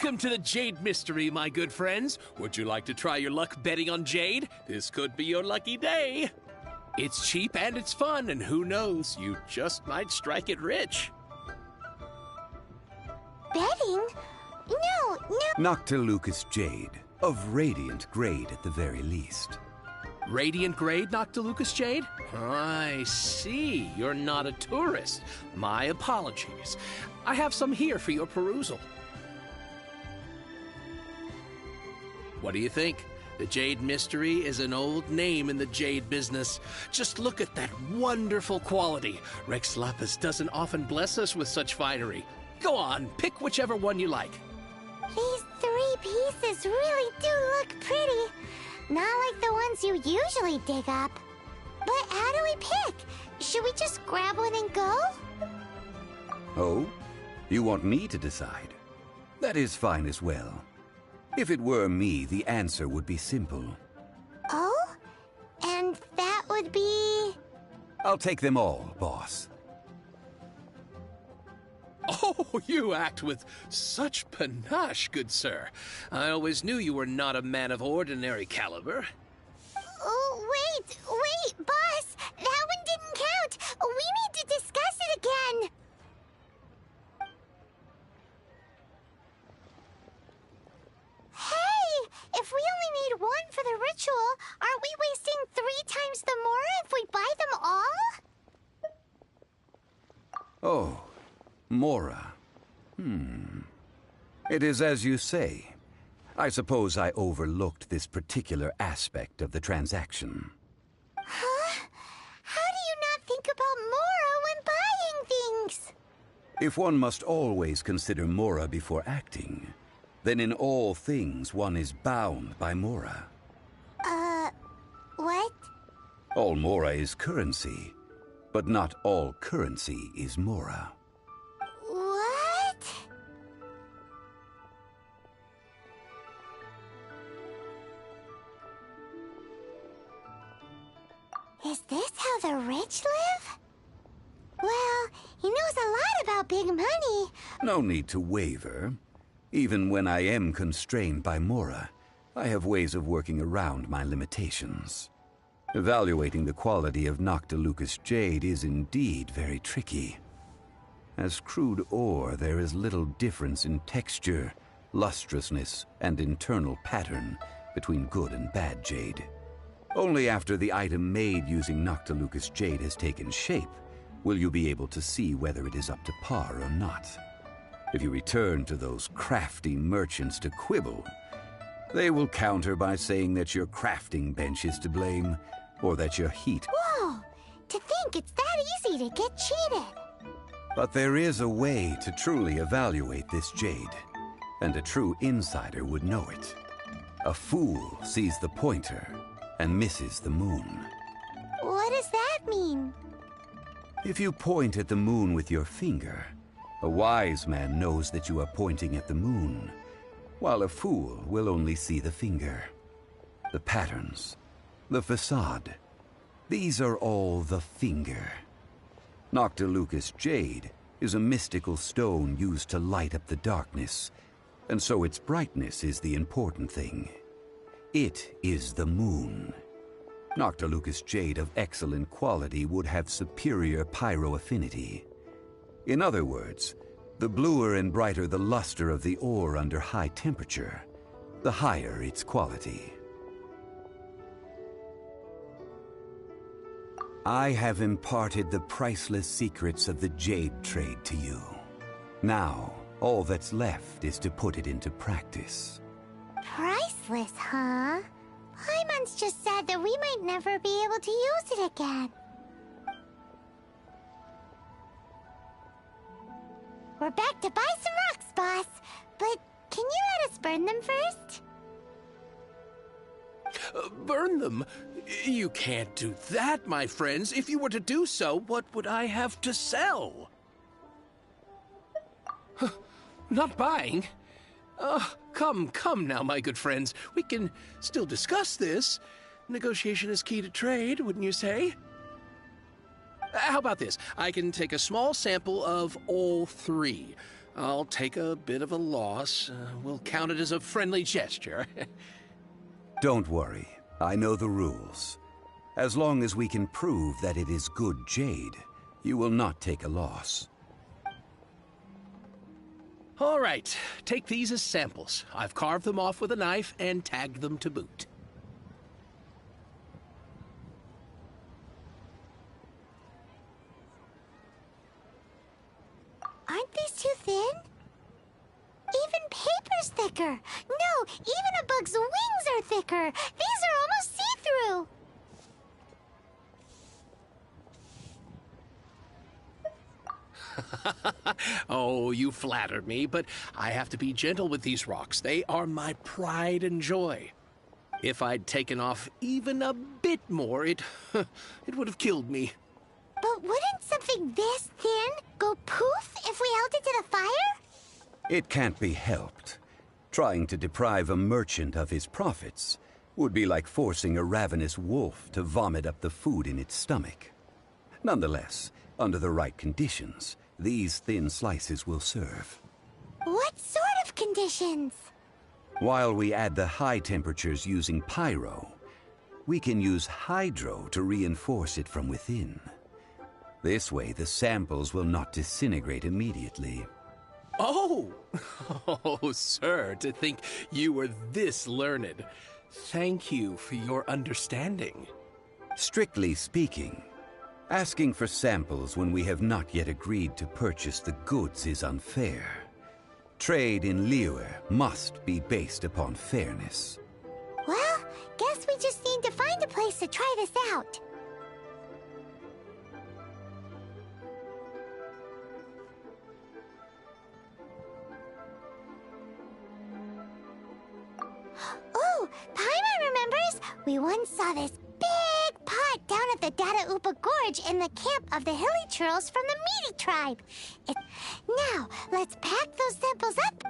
Welcome to the Jade Mystery, my good friends. Would you like to try your luck betting on Jade? This could be your lucky day. It's cheap and it's fun, and who knows, you just might strike it rich. Betting? No. Noctilucous Jade, of radiant grade at the very least. Radiant grade, Noctilucous Jade? I see. You're not a tourist. My apologies. I have some here for your perusal. What do you think? The Jade Mystery is an old name in the jade business. Just look at that wonderful quality. Rex Lapis doesn't often bless us with such finery. Go on, pick whichever one you like. These 3 pieces really do look pretty. Not like the ones you usually dig up. But how do we pick? Should we just grab one and go? Oh? You want me to decide? That is fine as well. If it were me, the answer would be simple. Oh? And that would be... I'll take them all, boss. Oh, you act with such panache, good sir. I always knew you were not a man of ordinary caliber. Oh, wait, boss! That one didn't count! We need to discuss it again! Hey! If we only need one for the ritual, aren't we wasting 3 times the Mora if we buy them all? Oh, Mora. It is as you say. I suppose I overlooked this particular aspect of the transaction. Huh? How do you not think about Mora when buying things? If one must always consider Mora before acting, then in all things one is bound by Mora. What? All Mora is currency, but not all currency is Mora. What? Is this how the rich live? Well, he knows a lot about big money. No need to waver. Even when I am constrained by Mora, I have ways of working around my limitations. Evaluating the quality of Noctilucous Jade is indeed very tricky. As crude ore, there is little difference in texture, lustrousness, and internal pattern between good and bad jade. Only after the item made using Noctilucous Jade has taken shape will you be able to see whether it is up to par or not. If you return to those crafty merchants to quibble, they will counter by saying that your crafting bench is to blame, or that your heat... Whoa! To think it's that easy to get cheated. But there is a way to truly evaluate this jade, and a true insider would know it. A fool sees the pointer and misses the moon. What does that mean? If you point at the moon with your finger, a wise man knows that you are pointing at the moon, while a fool will only see the finger. The patterns, the facade, these are all the finger. Noctilucous Jade is a mystical stone used to light up the darkness, and so its brightness is the important thing. It is the moon. Noctilucous Jade of excellent quality would have superior pyroaffinity. In other words, the bluer and brighter the luster of the ore under high temperature, the higher its quality. I have imparted the priceless secrets of the jade trade to you. Now, all that's left is to put it into practice. Priceless, huh? Paimon's just said that we might never be able to use it again. We're back to buy some rocks, boss. But can you let us burn them first? Burn them? You can't do that, my friends. If you were to do so, what would I have to sell? Not buying? Come now, my good friends. We can still discuss this. Negotiation is key to trade, wouldn't you say? How about this? I can take a small sample of all 3. I'll take a bit of a loss. We'll count it as a friendly gesture. Don't worry. I know the rules. As long as we can prove that it is good jade, you will not take a loss. All right, take these as samples. I've carved them off with a knife and tagged them to boot. Aren't these too thin? Even paper's thicker. No, even a bug's wings are thicker. These are almost see-through. Oh, you flatter me, but I have to be gentle with these rocks. They are my pride and joy. If I'd taken off even a bit more, it would have killed me. But wouldn't something this thin go poof if we held it to the fire? It can't be helped. Trying to deprive a merchant of his profits would be like forcing a ravenous wolf to vomit up the food in its stomach. Nonetheless, under the right conditions, these thin slices will serve. What sort of conditions? While we add the high temperatures using pyro, we can use hydro to reinforce it from within. This way, the samples will not disintegrate immediately. Oh! Oh, sir, to think you were this learned. Thank you for your understanding. Strictly speaking, asking for samples when we have not yet agreed to purchase the goods is unfair. Trade in Liyue must be based upon fairness. Well, guess we just need to find a place to try this out. Oh, Paimon remembers! We once saw this big pot down at the Dada Upa Gorge in the camp of the Hilly Churls from the Meaty tribe. Now, let's pack those samples up.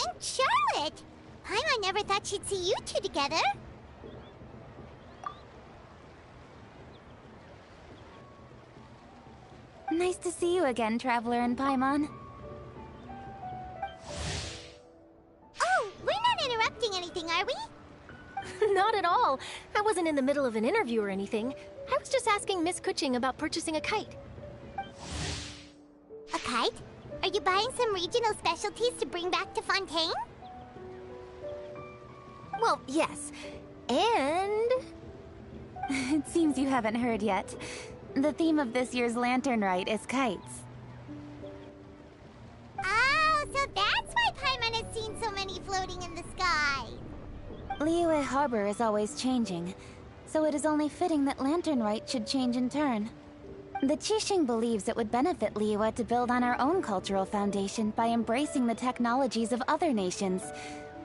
And Charlotte! Paimon never thought she'd see you two together. Nice to see you again, Traveler and Paimon. Oh, we're not interrupting anything, are we? Not at all. I wasn't in the middle of an interview or anything. I was just asking Miss Kuching about purchasing a kite. A kite? Are you buying some regional specialties to bring back to Fontaine? Well, yes. And... It seems you haven't heard yet. The theme of this year's Lantern Rite is kites. Oh, so that's why Paimon has seen so many floating in the sky. Liyue Harbor is always changing, so it is only fitting that Lantern Rite should change in turn. The Qixing believes it would benefit Liyue to build on our own cultural foundation by embracing the technologies of other nations.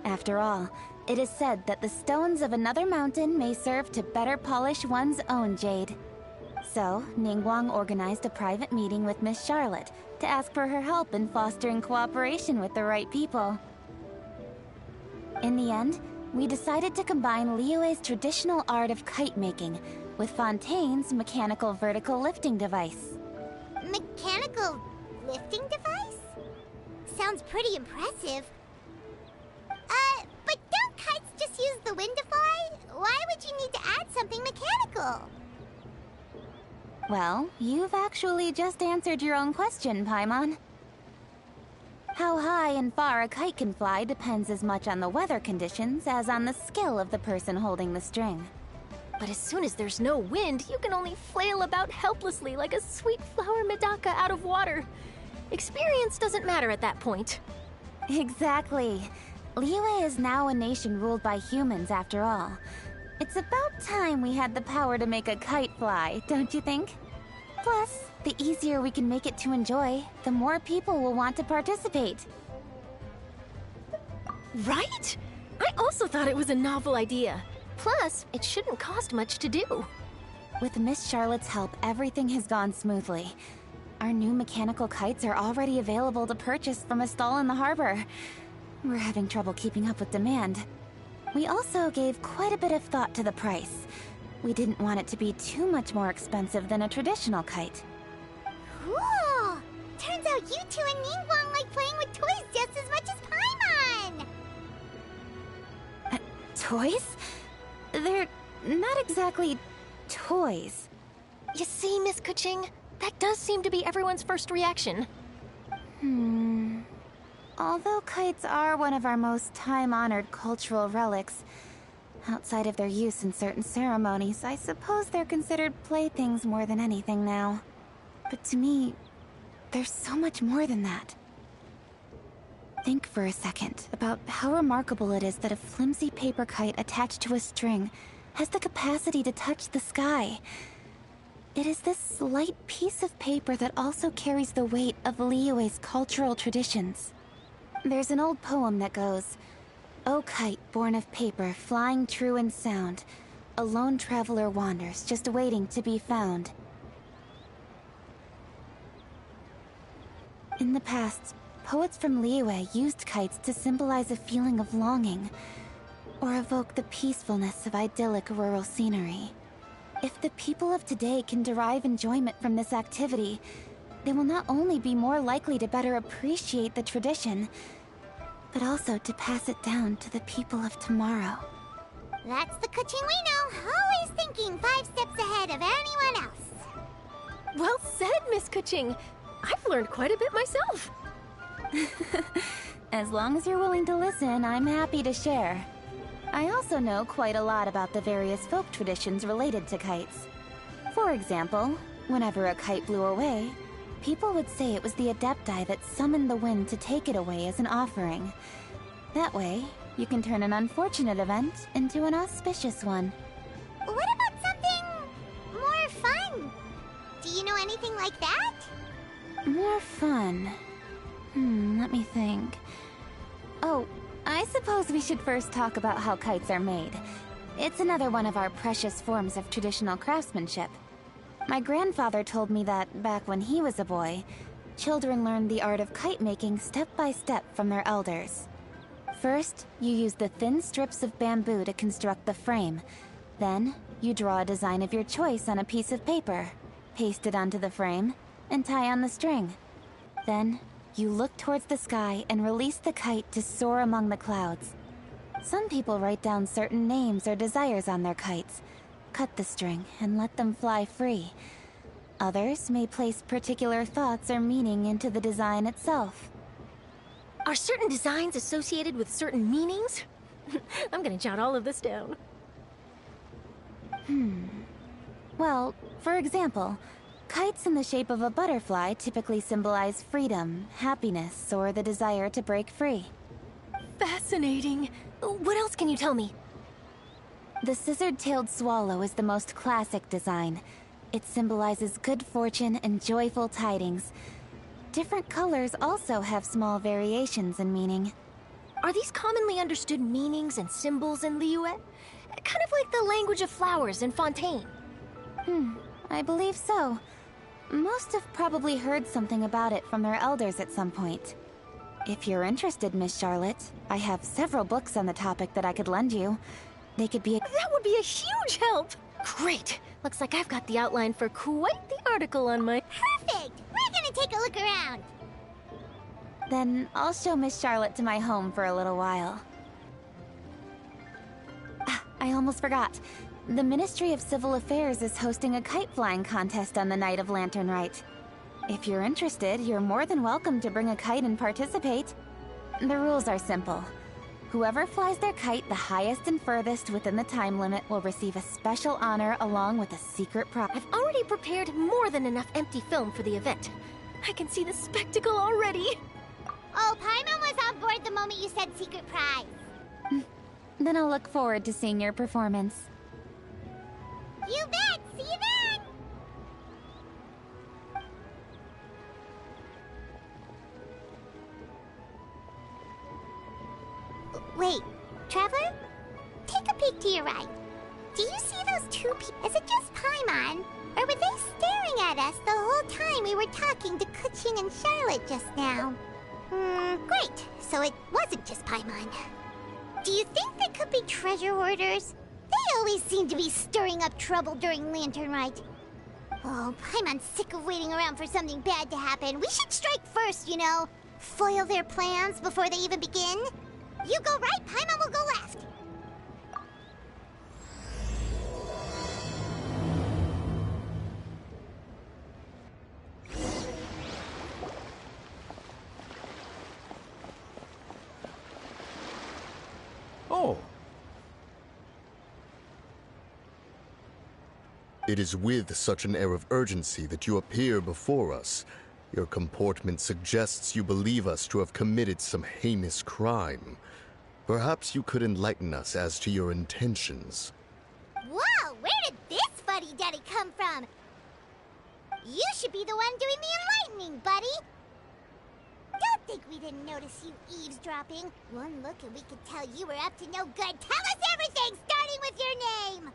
After all, it is said that the stones of another mountain may serve to better polish one's own jade. So, Ningguang organized a private meeting with Miss Charlotte to ask for her help in fostering cooperation with the right people. In the end, we decided to combine Liyue's traditional art of kite making with Fontaine's mechanical vertical lifting device. Mechanical lifting device? Sounds pretty impressive. But don't kites just use the wind to fly? Why would you need to add something mechanical? Well, you've actually just answered your own question, Paimon. How high and far a kite can fly depends as much on the weather conditions as on the skill of the person holding the string. But as soon as there's no wind, you can only flail about helplessly like a sweet flower Medaka out of water. Experience doesn't matter at that point. Exactly. Liyue is now a nation ruled by humans, after all. It's about time we had the power to make a kite fly, don't you think? Plus, the easier we can make it to enjoy, the more people will want to participate. Right? I also thought it was a novel idea. Plus, it shouldn't cost much to do. With Miss Charlotte's help, everything has gone smoothly. Our new mechanical kites are already available to purchase from a stall in the harbor. We're having trouble keeping up with demand. We also gave quite a bit of thought to the price. We didn't want it to be too much more expensive than a traditional kite. Cool! Turns out you two and Ningguang like playing with toys just as much as Paimon! Toys? They're not exactly toys. You see, Miss Kuching, that does seem to be everyone's first reaction. Although kites are one of our most time-honored cultural relics, outside of their use in certain ceremonies, I suppose they're considered playthings more than anything now. But to me, there's so much more than that. Think for a second about how remarkable it is that a flimsy paper kite attached to a string has the capacity to touch the sky. It is this light piece of paper that also carries the weight of Liyue's cultural traditions. There's an old poem that goes, "O kite born of paper, flying true in sound, a lone traveler wanders, just waiting to be found." In the past, poets from Liyue used kites to symbolize a feeling of longing, or evoke the peacefulness of idyllic rural scenery. If the people of today can derive enjoyment from this activity, they will not only be more likely to better appreciate the tradition, but also to pass it down to the people of tomorrow. That's the Kuching we know, always thinking 5 steps ahead of anyone else. Well said, Miss Kuching. I've learned quite a bit myself. As long as you're willing to listen, I'm happy to share. I also know quite a lot about the various folk traditions related to kites. For example, whenever a kite blew away, people would say it was the Adepti that summoned the wind to take it away as an offering. That way, you can turn an unfortunate event into an auspicious one. What about something more fun? Do you know anything like that? More fun. Let me think. Oh, I suppose we should first talk about how kites are made. It's another one of our precious forms of traditional craftsmanship. My grandfather told me that, back when he was a boy, children learned the art of kite making step by step from their elders. First, you use the thin strips of bamboo to construct the frame. Then, you draw a design of your choice on a piece of paper, paste it onto the frame, and tie on the string. Then, you look towards the sky and release the kite to soar among the clouds. Some people write down certain names or desires on their kites, cut the string, and let them fly free. Others may place particular thoughts or meaning into the design itself. Are certain designs associated with certain meanings? I'm gonna jot all of this down. Well, for example, kites in the shape of a butterfly typically symbolize freedom, happiness, or the desire to break free. Fascinating. What else can you tell me? The scissored-tailed swallow is the most classic design. It symbolizes good fortune and joyful tidings. Different colors also have small variations in meaning. Are these commonly understood meanings and symbols in Liyue? Kind of like the language of flowers in Fontaine. I believe so. Most have probably heard something about it from their elders at some point. If you're interested, Miss Charlotte, I have several books on the topic that I could lend you. They could be That would be a huge help! Great! Looks like I've got the outline for quite the article on my... Perfect! We're gonna take a look around. Then I'll show Miss Charlotte to my home for a little while. Ah, I almost forgot. The Ministry of Civil Affairs is hosting a kite flying contest on the night of Lantern Rite. If you're interested, you're more than welcome to bring a kite and participate. The rules are simple. Whoever flies their kite the highest and furthest within the time limit will receive a special honor along with a secret prize. I've already prepared more than enough empty film for the event. I can see the spectacle already. Oh, Paimon was on board the moment you said secret prize. Then I'll look forward to seeing your performance. You bet! See you then! Wait, Traveler? Take a peek to your right. Do you see those two people? Is it just Paimon? Or were they staring at us the whole time we were talking to Keqing and Charlotte just now? Great. So it wasn't just Paimon. Do you think they could be treasure hoarders? They always seem to be stirring up trouble during Lantern Rite. Oh, Paimon's sick of waiting around for something bad to happen. We should strike first, you know. Foil their plans before they even begin. You go right, Paimon will go left. Oh. It is with such an air of urgency that you appear before us. Your comportment suggests you believe us to have committed some heinous crime. Perhaps you could enlighten us as to your intentions. Whoa, where did this fuddy-duddy come from? You should be the one doing the enlightening, buddy. Don't think we didn't notice you eavesdropping. One look and we could tell you were up to no good. Tell us everything, starting with your name!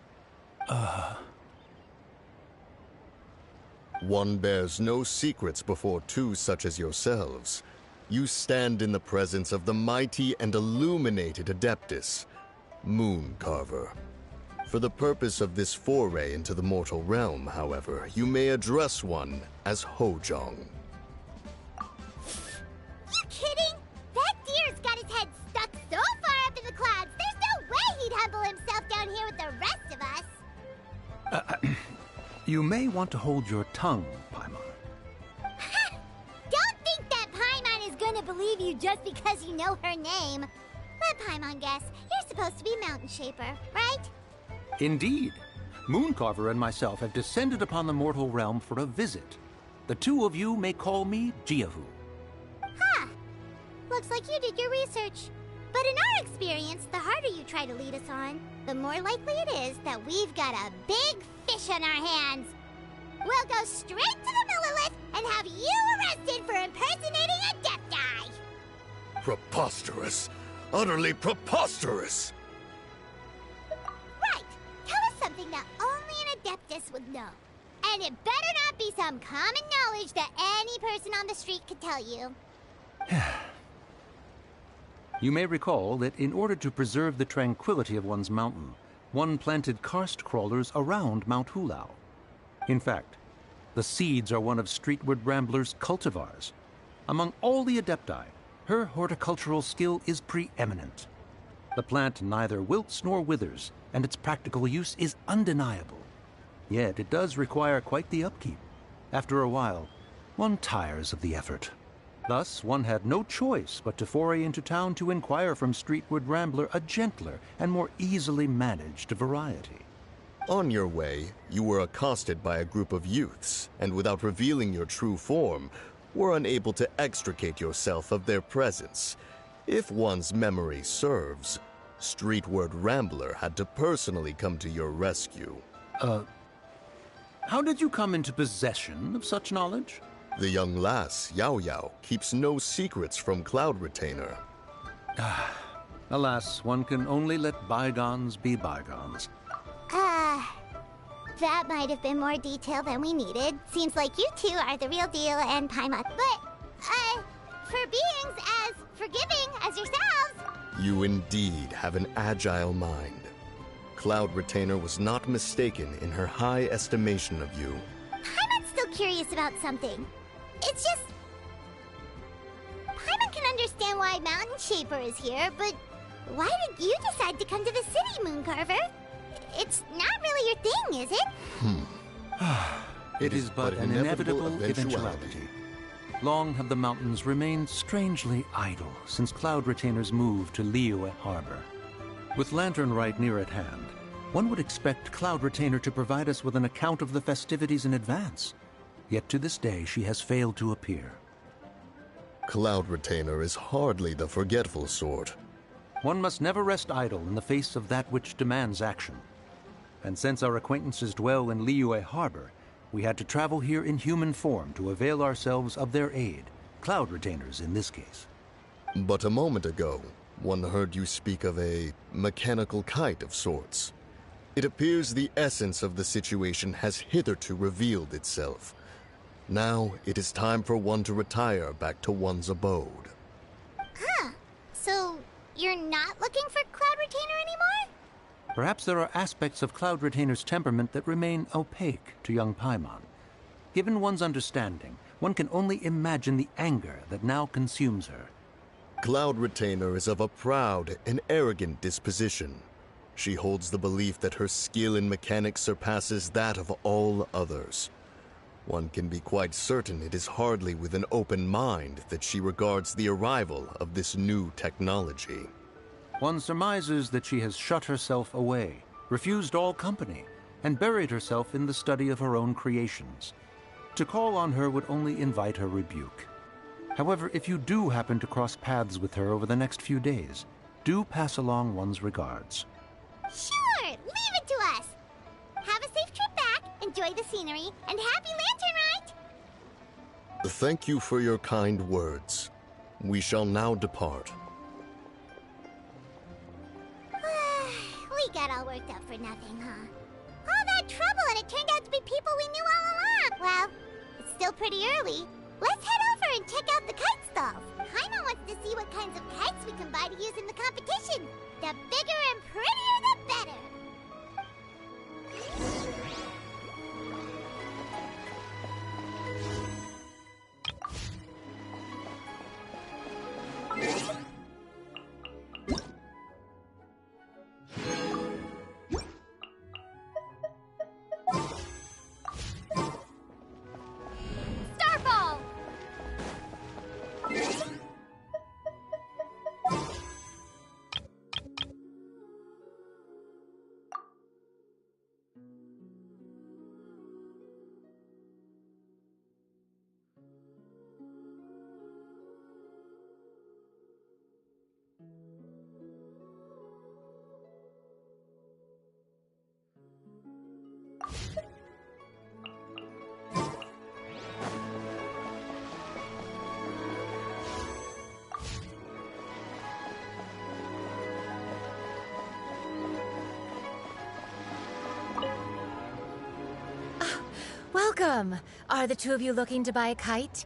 One bears no secrets before two such as yourselves. You stand in the presence of the mighty and illuminated Adeptus, Mooncarver. For the purpose of this foray into the mortal realm, however, you may address one as Hojong. You kidding? That deer's got his head stuck so far up in the clouds, there's no way he'd humble himself down here with the rest of us. You may want to hold your tongue, Paimon. Don't think that Paimon is gonna believe you just because you know her name. Let Paimon guess. You're supposed to be Mountain Shaper, right? Indeed. Mooncarver and myself have descended upon the mortal realm for a visit. The two of you may call me Jiahu. Huh. Looks like you did your research. But in our experience, the harder you try to lead us on, the more likely it is that we've got a big fish on our hands. We'll go straight to the Millelith and have you arrested for impersonating a Adepti. Preposterous! Utterly preposterous! Right. Tell us something that only an Adeptus would know. And it better not be some common knowledge that any person on the street could tell you. You may recall that in order to preserve the tranquility of one's mountain, one planted karst crawlers around Mount Hulao. In fact, the seeds are one of Streetward Rambler's cultivars. Among all the Adepti, her horticultural skill is preeminent. The plant neither wilts nor withers, and its practical use is undeniable. Yet it does require quite the upkeep. After a while, one tires of the effort. Thus, one had no choice but to foray into town to inquire from Streetward Rambler a gentler and more easily managed variety. On your way, you were accosted by a group of youths, and without revealing your true form, were unable to extricate yourself of their presence. If one's memory serves, Streetward Rambler had to personally come to your rescue. How did you come into possession of such knowledge? The young lass, Yao Yao, keeps no secrets from Cloud Retainer. Alas, one can only let bygones be bygones. That might have been more detail than we needed. Seems like you two are the real deal and Paimon. But, for beings as forgiving as yourselves. You indeed have an agile mind. Cloud Retainer was not mistaken in her high estimation of you. Paimon's still curious about something. It's just... Paimon can understand why Mountain Shaper is here, but why did you decide to come to the city, Mooncarver? It's not really your thing, is it? It is but an inevitable eventuality. Long have the mountains remained strangely idle since Cloud Retainer's move to Liyue Harbor. With Lantern Rite near at hand, one would expect Cloud Retainer to provide us with an account of the festivities in advance. Yet to this day, she has failed to appear. Cloud Retainer is hardly the forgetful sort. One must never rest idle in the face of that which demands action. And since our acquaintances dwell in Liyue Harbor, we had to travel here in human form to avail ourselves of their aid, Cloud Retainers in this case. But a moment ago, one heard you speak of a mechanical kite of sorts. It appears the essence of the situation has hitherto revealed itself. Now it is time for one to retire back to one's abode. Huh. So, you're not looking for Cloud Retainer anymore? Perhaps there are aspects of Cloud Retainer's temperament that remain opaque to young Paimon. Given one's understanding, one can only imagine the anger that now consumes her. Cloud Retainer is of a proud and arrogant disposition. She holds the belief that her skill in mechanics surpasses that of all others. One can be quite certain it is hardly with an open mind that she regards the arrival of this new technology. One surmises that she has shut herself away, refused all company, and buried herself in the study of her own creations. To call on her would only invite her rebuke. However, if you do happen to cross paths with her over the next few days, do pass along one's regards. Sure, leave it to us. Have a safe trip back, enjoy the scenery, and happy Lantern Rite! Thank you for your kind words. We shall now depart. We got all worked up for nothing, huh? All that trouble and it turned out to be people we knew all along. Well, it's still pretty early. Let's head over and check out the kite stalls. Paimon wants to see what kinds of kites we can buy to use in the competition. The bigger and prettier, the better. Starfall! Welcome! Are the two of you looking to buy a kite?